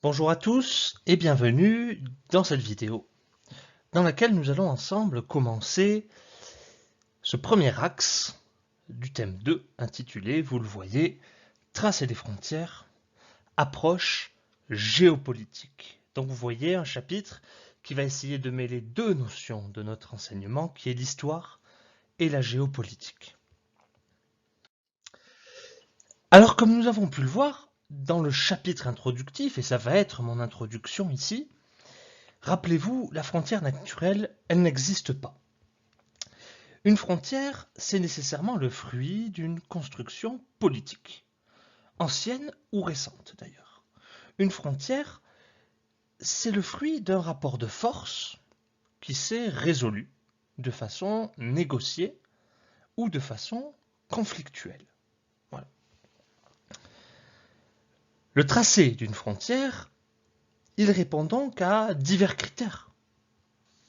Bonjour à tous et bienvenue dans cette vidéo dans laquelle nous allons ensemble commencer ce premier axe du thème 2 intitulé, vous le voyez, Tracer des frontières, approche géopolitique. Donc vous voyez un chapitre qui va essayer de mêler deux notions de notre enseignement qui est l'histoire et la géopolitique. Alors comme nous avons pu le voir dans le chapitre introductif, et ça va être mon introduction ici, rappelez-vous, la frontière naturelle, elle n'existe pas. Une frontière, c'est nécessairement le fruit d'une construction politique, ancienne ou récente d'ailleurs. Une frontière, c'est le fruit d'un rapport de force qui s'est résolu de façon négociée ou de façon conflictuelle. Voilà. Le tracé d'une frontière, il répond donc à divers critères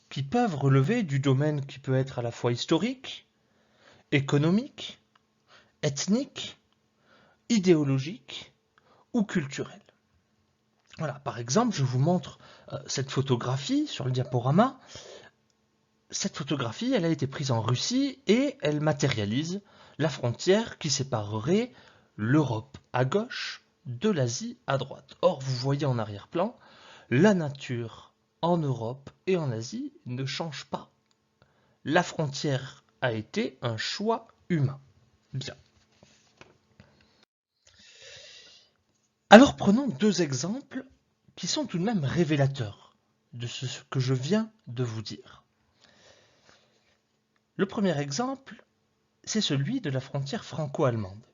qui peuvent relever du domaine qui peut être à la fois historique, économique, ethnique, idéologique ou culturel. Voilà, par exemple, je vous montre cette photographie sur le diaporama. Cette photographie, elle a été prise en Russie et elle matérialise la frontière qui séparerait l'Europe à gauche de l'Asie à droite. Or, vous voyez en arrière-plan, la nature en Europe et en Asie ne change pas. La frontière a été un choix humain. Bien. Alors prenons deux exemples qui sont tout de même révélateurs de ce que je viens de vous dire. Le premier exemple, c'est celui de la frontière franco-allemande,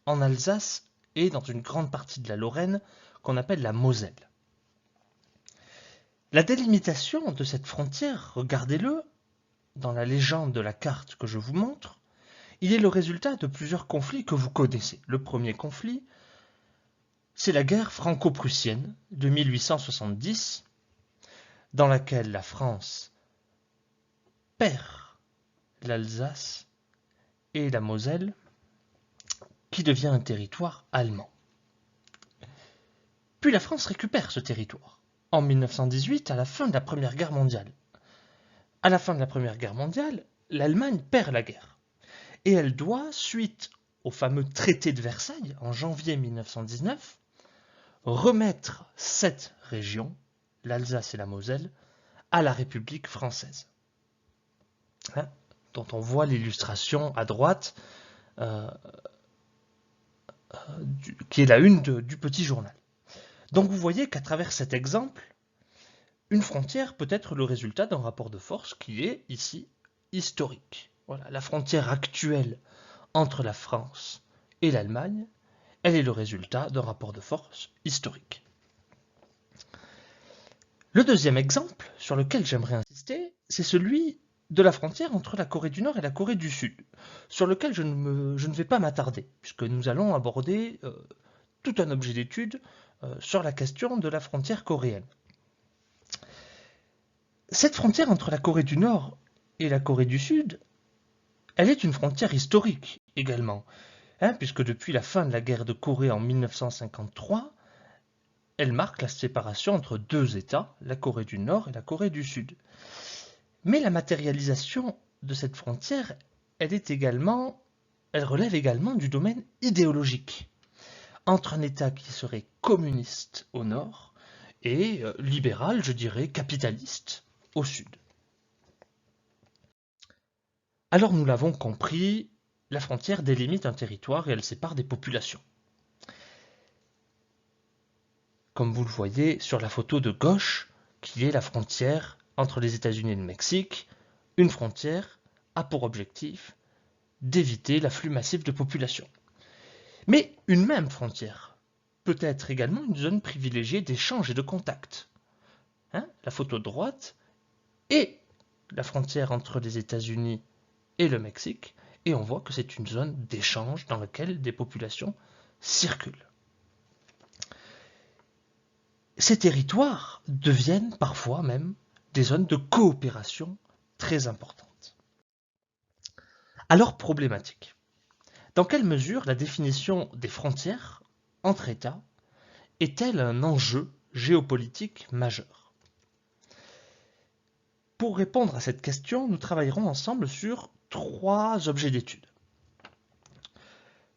en Alsace et dans une grande partie de la Lorraine qu'on appelle la Moselle. La délimitation de cette frontière, regardez-le, dans la légende de la carte que je vous montre, il est le résultat de plusieurs conflits que vous connaissez. Le premier conflit, c'est la guerre franco-prussienne de 1870, dans laquelle la France perd l'Alsace et la Moselle, qui devient un territoire allemand. Puis la France récupère ce territoire en 1918 à la fin de la Première Guerre mondiale. À la fin de la Première Guerre mondiale, l'Allemagne perd la guerre et elle doit, suite au fameux traité de Versailles en janvier 1919, remettre cette région, l'Alsace et la Moselle, à la République française. Hein, dont on voit l'illustration à droite, qui est la une du petit journal. Donc vous voyez qu'à travers cet exemple, une frontière peut être le résultat d'un rapport de force qui est ici historique. Voilà, la frontière actuelle entre la France et l'Allemagne, elle est le résultat d'un rapport de force historique. Le deuxième exemple sur lequel j'aimerais insister, c'est celui de la frontière entre la Corée du Nord et la Corée du Sud, sur lequel je ne vais pas m'attarder, puisque nous allons aborder tout un objet d'étude sur la question de la frontière coréenne. Cette frontière entre la Corée du Nord et la Corée du Sud, elle est une frontière historique également, hein, puisque depuis la fin de la guerre de Corée en 1953, elle marque la séparation entre deux États, la Corée du Nord et la Corée du Sud. Mais la matérialisation de cette frontière, elle relève également du domaine idéologique, entre un État qui serait communiste au nord et libéral, je dirais, capitaliste au sud. Alors nous l'avons compris, la frontière délimite un territoire et elle sépare des populations. Comme vous le voyez sur la photo de gauche, qui est la frontière entre les États-Unis et le Mexique, une frontière a pour objectif d'éviter l'afflux massif de population. Mais une même frontière peut être également une zone privilégiée d'échange et de contact. Hein, la photo de droite est la frontière entre les États-Unis et le Mexique, et on voit que c'est une zone d'échange dans laquelle des populations circulent. Ces territoires deviennent parfois même des zones de coopération très importantes. Alors problématique. Dans quelle mesure la définition des frontières entre États est-elle un enjeu géopolitique majeur? Pour répondre à cette question, nous travaillerons ensemble sur 3 objets d'étude.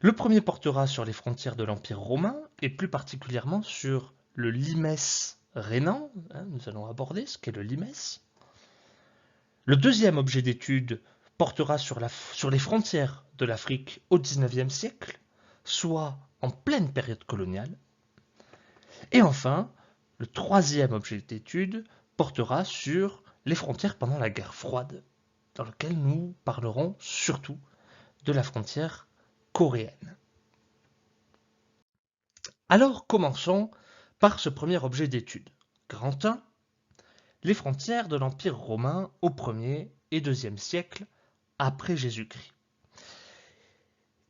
Le premier portera sur les frontières de l'Empire romain, et plus particulièrement sur le limes rhénan. Nous allons aborder ce qu'est le limes. Le deuxième objet d'étude portera sur les frontières de l'Afrique au XIXe siècle, soit en pleine période coloniale. Et enfin, le troisième objet d'étude portera sur les frontières pendant la guerre froide, dans lequel nous parlerons surtout de la frontière coréenne. Alors commençons par ce premier objet d'étude. Grand 1, les frontières de l'Empire romain au 1er et 2e siècle après Jésus-Christ.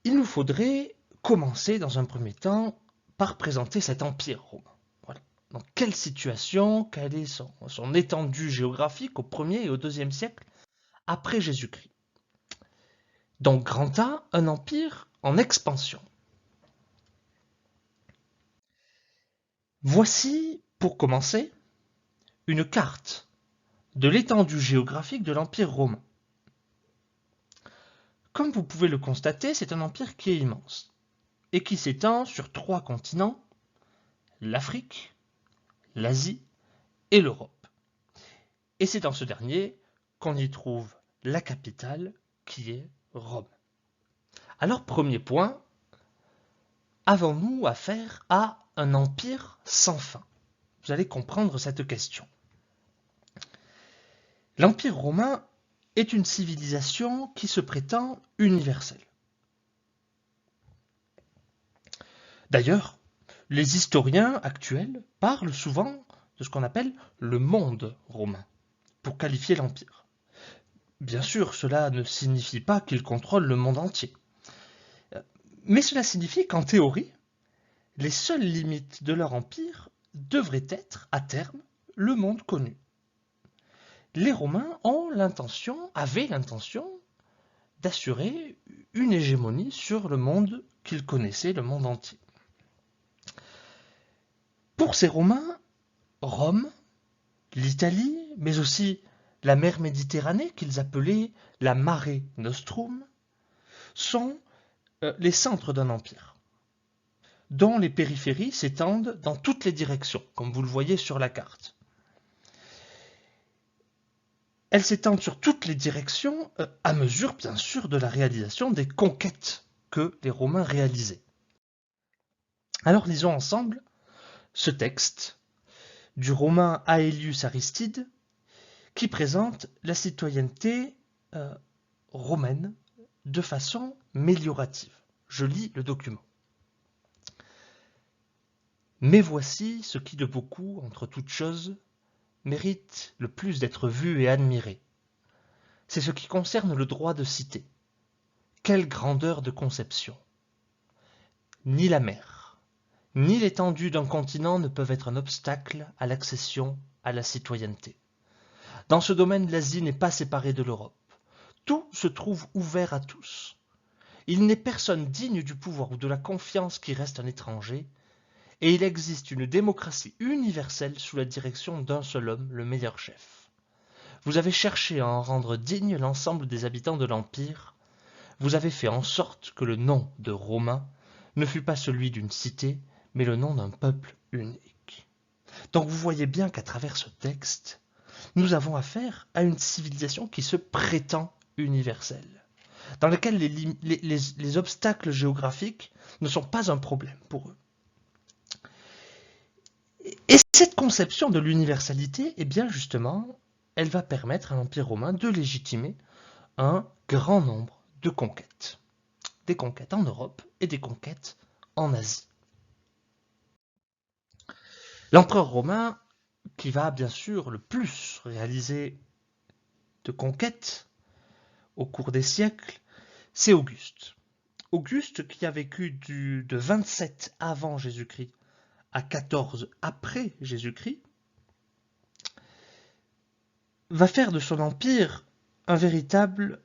Il nous faudrait commencer dans un premier temps par présenter cet empire romain. Voilà. Dans quelle situation, quelle est son étendue géographique au 1er et au 2e siècle après Jésus-Christ. Donc grand A, un empire en expansion. Voici, pour commencer, une carte de l'étendue géographique de l'Empire romain. Comme vous pouvez le constater, c'est un empire qui est immense et qui s'étend sur 3 continents, l'Afrique, l'Asie et l'Europe. Et c'est dans ce dernier qu'on y trouve la capitale qui est Rome. Alors, premier point, avons-nous affaire à un empire sans fin? Vous allez comprendre cette question. L'Empire romain est une civilisation qui se prétend universelle. D'ailleurs, les historiens actuels parlent souvent de ce qu'on appelle le monde romain, pour qualifier l'Empire. Bien sûr, cela ne signifie pas qu'il contrôle le monde entier. Mais cela signifie qu'en théorie, les seules limites de leur empire devraient être, à terme, le monde connu. Les Romains avaient l'intention d'assurer une hégémonie sur le monde qu'ils connaissaient, le monde entier. Pour ces Romains, Rome, l'Italie, mais aussi la mer Méditerranée, qu'ils appelaient la Mare Nostrum, sont les centres d'un empire, dont les périphéries s'étendent dans toutes les directions, comme vous le voyez sur la carte. Elles s'étendent sur toutes les directions à mesure, bien sûr, de la réalisation des conquêtes que les Romains réalisaient. Alors lisons ensemble ce texte du Romain Aelius Aristide qui présente la citoyenneté romaine de façon méliorative. Je lis le document. Mais voici ce qui de beaucoup, entre toutes choses, mérite le plus d'être vu et admiré. C'est ce qui concerne le droit de cité. Quelle grandeur de conception! Ni la mer, ni l'étendue d'un continent ne peuvent être un obstacle à l'accession à la citoyenneté. Dans ce domaine, l'Asie n'est pas séparée de l'Europe. Tout se trouve ouvert à tous. Il n'est personne digne du pouvoir ou de la confiance qui reste un étranger, et il existe une démocratie universelle sous la direction d'un seul homme, le meilleur chef. Vous avez cherché à en rendre digne l'ensemble des habitants de l'Empire. Vous avez fait en sorte que le nom de Romain ne fût pas celui d'une cité, mais le nom d'un peuple unique. Donc vous voyez bien qu'à travers ce texte, nous avons affaire à une civilisation qui se prétend universelle, dans laquelle les obstacles géographiques ne sont pas un problème pour eux. Et cette conception de l'universalité, eh bien justement, elle va permettre à l'Empire romain de légitimer un grand nombre de conquêtes. Des conquêtes en Europe et des conquêtes en Asie. L'empereur romain, qui va bien sûr le plus réaliser de conquêtes au cours des siècles, c'est Auguste. Auguste qui a vécu de 27 avant Jésus-Christ à 14 après Jésus-Christ, va faire de son empire un véritable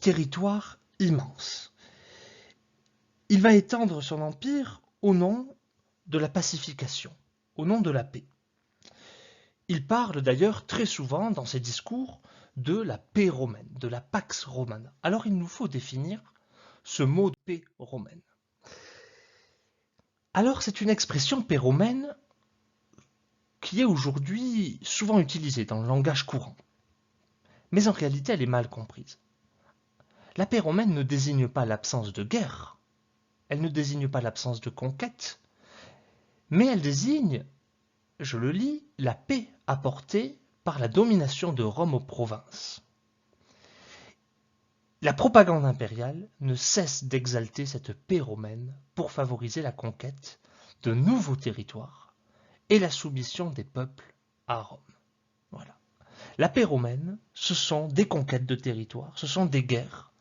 territoire immense. Il va étendre son empire au nom de la pacification, au nom de la paix. Il parle d'ailleurs très souvent dans ses discours de la paix romaine, de la pax romana. Alors il nous faut définir ce mot de paix romaine. Alors c'est une expression paix romaine qui est aujourd'hui souvent utilisée dans le langage courant. Mais en réalité elle est mal comprise. La paix romaine ne désigne pas l'absence de guerre, elle ne désigne pas l'absence de conquête, mais elle désigne, je le lis, la paix apportée par la domination de Rome aux provinces. La propagande impériale ne cesse d'exalter cette paix romaine pour favoriser la conquête de nouveaux territoires et la soumission des peuples à Rome. Voilà. La paix romaine, ce sont des conquêtes de territoires, ce sont des guerres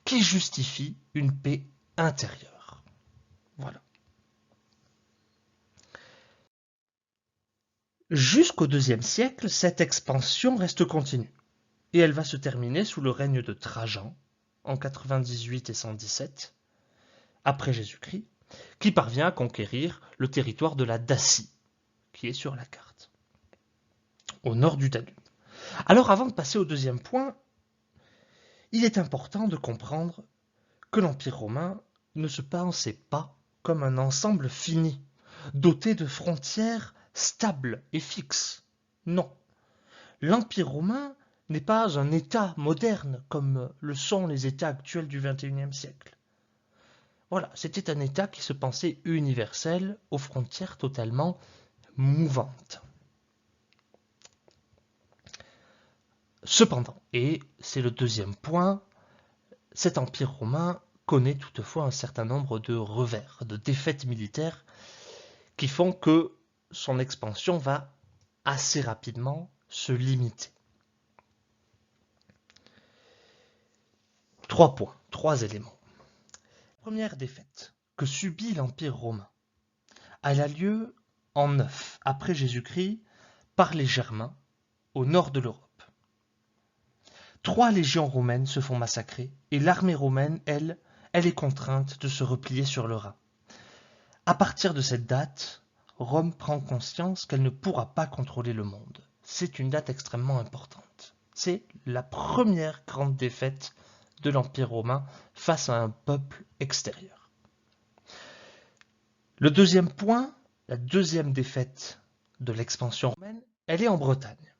qui justifient une paix intérieure. Voilà. Jusqu'au IIe siècle, cette expansion reste continue, et elle va se terminer sous le règne de Trajan, en 98 et 117, après Jésus-Christ, qui parvient à conquérir le territoire de la Dacie, qui est sur la carte, au nord du Danube. Alors avant de passer au deuxième point, il est important de comprendre que l'Empire romain ne se pensait pas comme un ensemble fini, doté de frontières stables et fixes. Non. L'Empire romain n'est pas un État moderne comme le sont les États actuels du XXIe siècle. Voilà, c'était un État qui se pensait universel, aux frontières totalement mouvantes. Cependant, et c'est le deuxième point, cet empire romain connaît toutefois un certain nombre de revers, de défaites militaires qui font que son expansion va assez rapidement se limiter. 3 points, 3 éléments. La première défaite que subit l'Empire romain, elle a lieu en 9 après Jésus-Christ par les Germains au nord de l'Europe. 3 légions romaines se font massacrer et l'armée romaine, elle est contrainte de se replier sur le Rhin. À partir de cette date, Rome prend conscience qu'elle ne pourra pas contrôler le monde. C'est une date extrêmement importante. C'est la première grande défaite de l'Empire romain face à un peuple extérieur. Le deuxième point, la deuxième défaite de l'expansion romaine, elle est en Bretagne.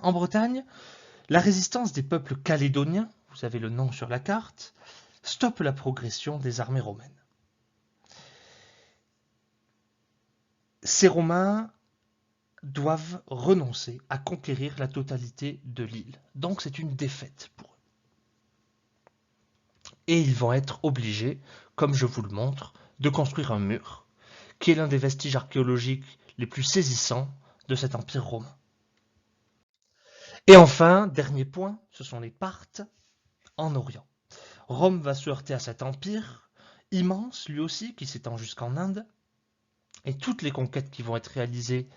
En Bretagne, la résistance des peuples calédoniens, vous avez le nom sur la carte, stoppe la progression des armées romaines. Ces Romains doivent renoncer à conquérir la totalité de l'île. Donc c'est une défaite pour eux. Et ils vont être obligés, comme je vous le montre, de construire un mur, qui est l'un des vestiges archéologiques les plus saisissants de cet empire romain. Et enfin, dernier point, ce sont les Parthes en Orient. Rome va se heurter à cet empire immense, lui aussi, qui s'étend jusqu'en Inde, et toutes les conquêtes qui vont être réalisées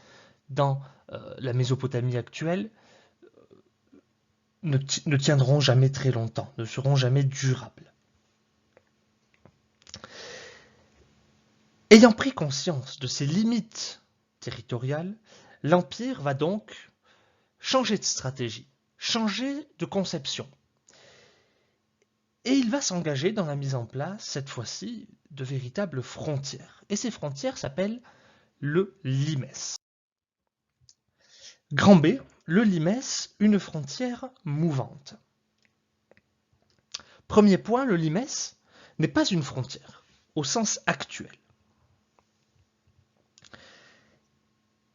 dans la Mésopotamie actuelle ne tiendront jamais très longtemps, ne seront jamais durables. Ayant pris conscience de ses limites territoriales, l'Empire va donc changer de stratégie, changer de conception. Et il va s'engager dans la mise en place, cette fois-ci, de véritables frontières. Et ces frontières s'appellent le limes. Grand B, le limes, une frontière mouvante. Premier point, le limes n'est pas une frontière, au sens actuel.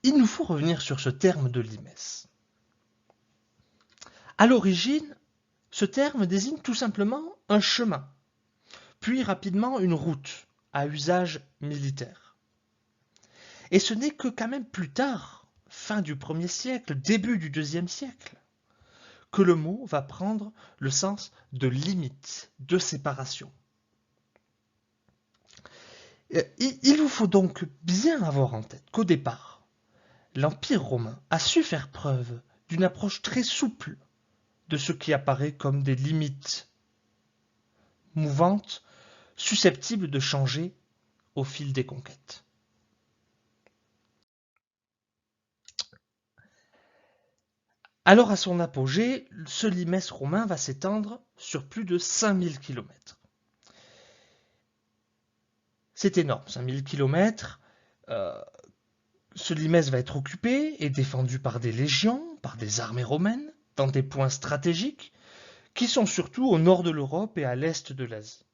Il nous faut revenir sur ce terme de limes. À l'origine, ce terme désigne tout simplement un chemin, puis rapidement une route à usage militaire. Et ce n'est que quand même plus tard, fin du 1er siècle, début du 2e siècle, que le mot va prendre le sens de limite, de séparation. Il vous faut donc bien avoir en tête qu'au départ, l'Empire romain a su faire preuve d'une approche très souple de ce qui apparaît comme des limites mouvantes, susceptibles de changer au fil des conquêtes. Alors à son apogée, ce limès romain va s'étendre sur plus de 5000 km. C'est énorme, 5000 km. Ce limès va être occupé et défendu par des légions, par des armées romaines, dans des points stratégiques, qui sont surtout au nord de l'Europe et à l'est de l'Asie.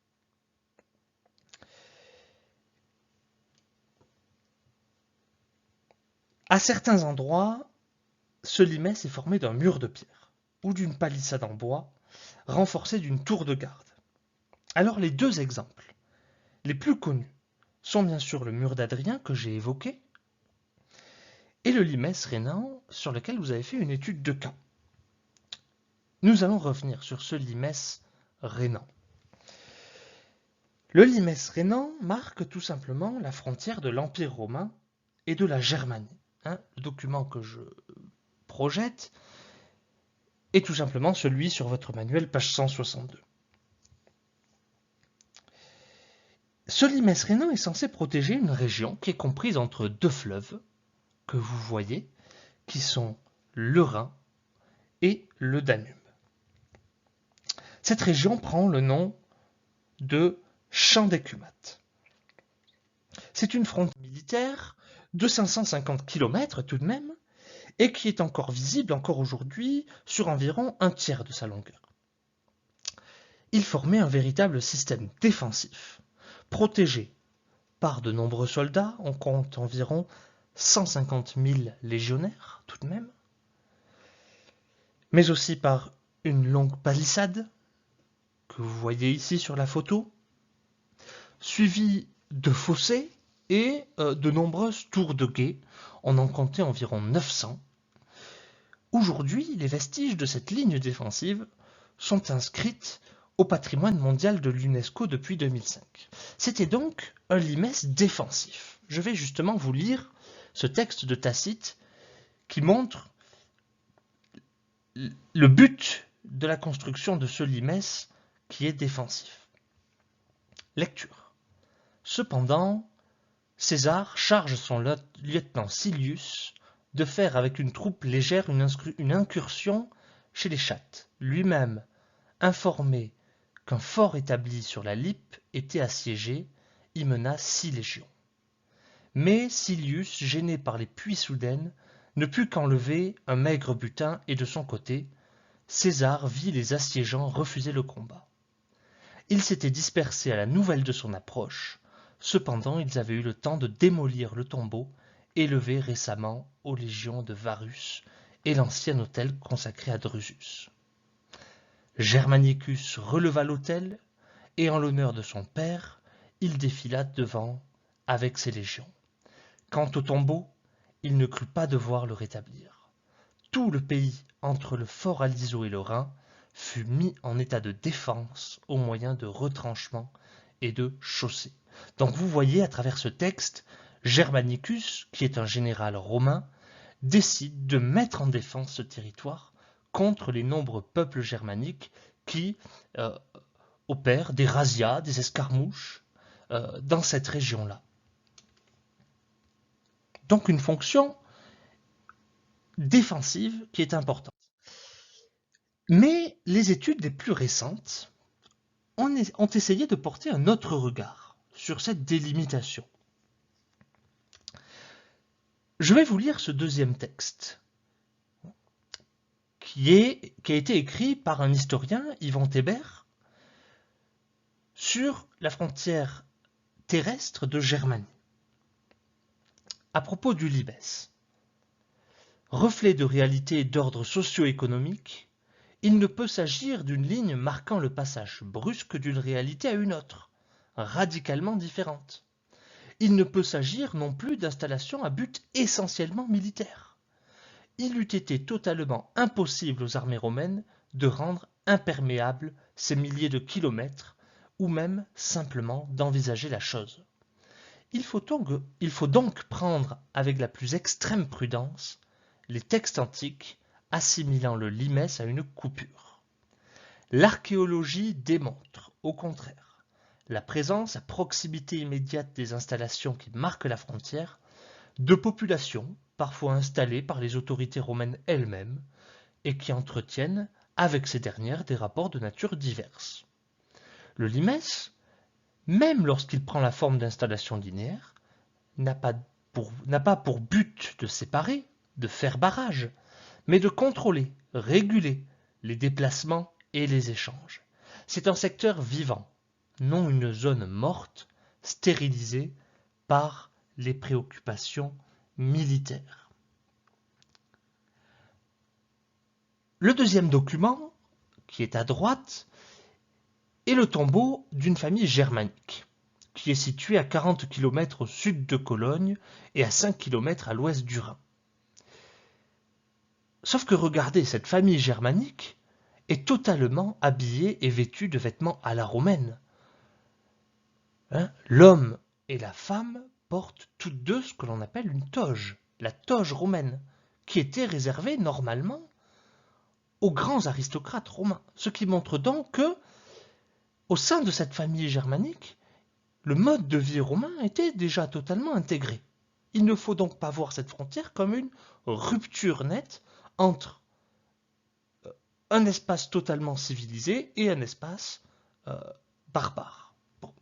À certains endroits, ce limès est formé d'un mur de pierre ou d'une palissade en bois renforcée d'une tour de garde. Alors les deux exemples les plus connus sont bien sûr le mur d'Adrien que j'ai évoqué et le limès rhénan sur lequel vous avez fait une étude de cas. Nous allons revenir sur ce limès rhénan. Le limès rhénan marque tout simplement la frontière de l'Empire romain et de la Germanie. Le document que je projette est tout simplement celui sur votre manuel, page 162. Ce limès rhénan est censé protéger une région qui est comprise entre deux fleuves que vous voyez, qui sont le Rhin et le Danube. Cette région prend le nom de champ d'écumate. C'est une frontière militaire de 550 km tout de même, et qui est encore visible encore aujourd'hui sur environ un tiers de sa longueur. Il formait un véritable système défensif, protégé par de nombreux soldats, on compte environ 150 000 légionnaires tout de même, mais aussi par une longue palissade, que vous voyez ici sur la photo, suivie de fossés et de nombreuses tours de guet. On en comptait environ 900. Aujourd'hui, les vestiges de cette ligne défensive sont inscrites au patrimoine mondial de l'UNESCO depuis 2005. C'était donc un limès défensif. Je vais justement vous lire ce texte de Tacite qui montre le but de la construction de ce limès qui est défensif. Lecture. Cependant, César charge son lieutenant Silius de faire avec une troupe légère une incursion chez les Chattes. Lui-même, informé qu'un fort établi sur la Lippe était assiégé, y mena 6 légions. Mais Silius, gêné par les pluies soudaines, ne put qu'enlever un maigre butin et de son côté, César vit les assiégeants refuser le combat. Ils s'étaient dispersés à la nouvelle de son approche, cependant ils avaient eu le temps de démolir le tombeau élevé récemment aux légions de Varus et l'ancien autel consacré à Drusus. Germanicus releva l'autel et en l'honneur de son père, il défila devant avec ses légions. Quant au tombeau, il ne crut pas devoir le rétablir. Tout le pays, entre le fort Aliso et le Rhin, fut mis en état de défense au moyen de retranchements et de chaussées. Donc vous voyez à travers ce texte, Germanicus, qui est un général romain, décide de mettre en défense ce territoire contre les nombreux peuples germaniques qui opèrent des razzias, des escarmouches dans cette région-là. Donc une fonction défensive qui est importante. Mais les études les plus récentes ont essayé de porter un autre regard sur cette délimitation. Je vais vous lire ce deuxième texte qui a été écrit par un historien, Yvan Thébert, sur la frontière terrestre de Germanie. À propos du limès. Reflet de réalité d'ordre socio-économique, il ne peut s'agir d'une ligne marquant le passage brusque d'une réalité à une autre, radicalement différente. Il ne peut s'agir non plus d'installations à but essentiellement militaire. Il eût été totalement impossible aux armées romaines de rendre imperméables ces milliers de kilomètres, ou même simplement d'envisager la chose. Il faut donc prendre avec la plus extrême prudence les textes antiques assimilant le limès à une coupure. L'archéologie démontre, au contraire, la présence à proximité immédiate des installations qui marquent la frontière, de populations, parfois installées par les autorités romaines elles-mêmes, et qui entretiennent avec ces dernières des rapports de nature diverses. Le limès, même lorsqu'il prend la forme d'installations linéaires, n'a pas pour but de séparer, de faire barrage, mais de contrôler, réguler les déplacements et les échanges. C'est un secteur vivant, non une zone morte, stérilisée par les préoccupations militaires. Le deuxième document, qui est à droite, est le tombeau d'une famille germanique, qui est située à 40 km au sud de Cologne et à 5 km à l'ouest du Rhin. Sauf que regardez, cette famille germanique est totalement habillée et vêtue de vêtements à la romaine. L'homme et la femme portent toutes deux ce que l'on appelle une toge, la toge romaine, qui était réservée normalement aux grands aristocrates romains. Ce qui montre donc que, au sein de cette famille germanique, le mode de vie romain était déjà totalement intégré. Il ne faut donc pas voir cette frontière comme une rupture nette entre un espace totalement civilisé et un espace barbare. Bon.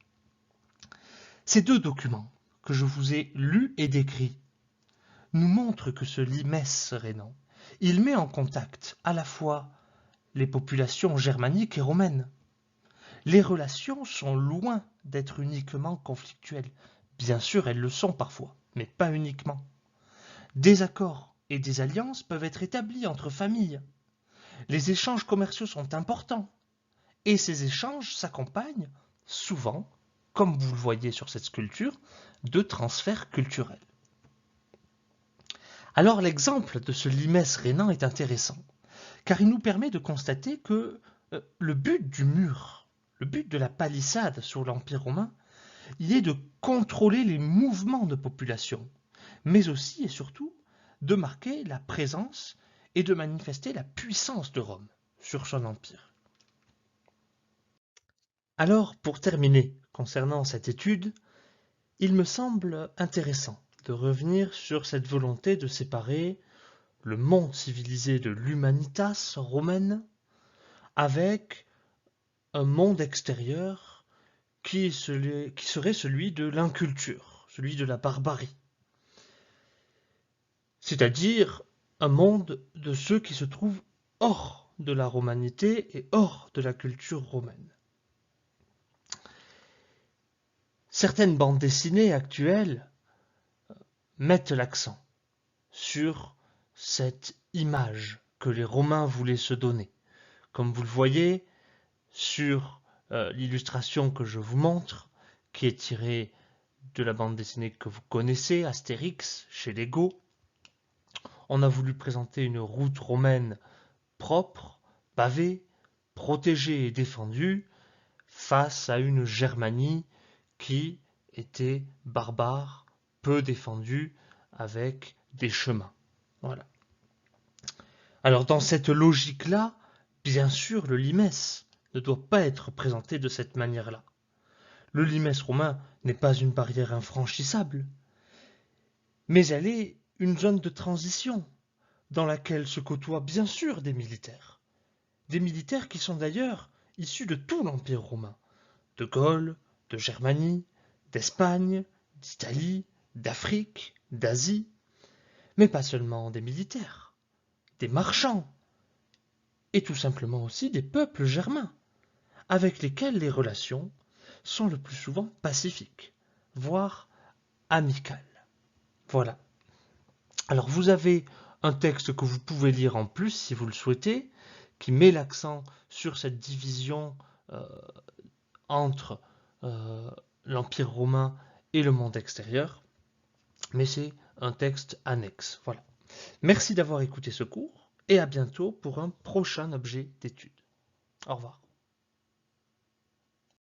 Ces deux documents que je vous ai lus et décrits nous montrent que ce limès rénan, il met en contact à la fois les populations germaniques et romaines. Les relations sont loin d'être uniquement conflictuelles. Bien sûr, elles le sont parfois, mais pas uniquement. Des accords et des alliances peuvent être établis entre familles. Les échanges commerciaux sont importants. Et ces échanges s'accompagnent souvent, comme vous le voyez sur cette sculpture, de transferts culturels. Alors l'exemple de ce limès rénan est intéressant, car il nous permet de constater que le but du mur, le but de la palissade sur l'Empire romain, il est de contrôler les mouvements de population, mais aussi et surtout de marquer la présence et de manifester la puissance de Rome sur son empire. Alors, pour terminer concernant cette étude, il me semble intéressant de revenir sur cette volonté de séparer le monde civilisé de l'humanitas romaine avec un monde extérieur qui serait celui de l'inculture, celui de la barbarie. C'est-à-dire un monde de ceux qui se trouvent hors de la romanité et hors de la culture romaine. Certaines bandes dessinées actuelles mettent l'accent sur cette image que les Romains voulaient se donner. Comme vous le voyez sur l'illustration que je vous montre, qui est tirée de la bande dessinée que vous connaissez, Astérix, chez Lego, on a voulu présenter une route romaine propre, pavée, protégée et défendue, face à une Germanie qui était barbare, peu défendue, avec des chemins. Voilà. Alors dans cette logique-là, bien sûr, le limès ne doit pas être présenté de cette manière-là. Le limès romain n'est pas une barrière infranchissable, mais elle est une zone de transition dans laquelle se côtoient bien sûr des militaires qui sont d'ailleurs issus de tout l'Empire romain, de Gaule, de Germanie, d'Espagne, d'Italie, d'Afrique, d'Asie, mais pas seulement des militaires, des marchands, et tout simplement aussi des peuples germains, avec lesquels les relations sont le plus souvent pacifiques, voire amicales. Voilà. Alors vous avez un texte que vous pouvez lire en plus si vous le souhaitez, qui met l'accent sur cette division entre l'Empire romain et le monde extérieur, mais c'est un texte annexe. Voilà. Merci d'avoir écouté ce cours et à bientôt pour un prochain objet d'étude. Au revoir.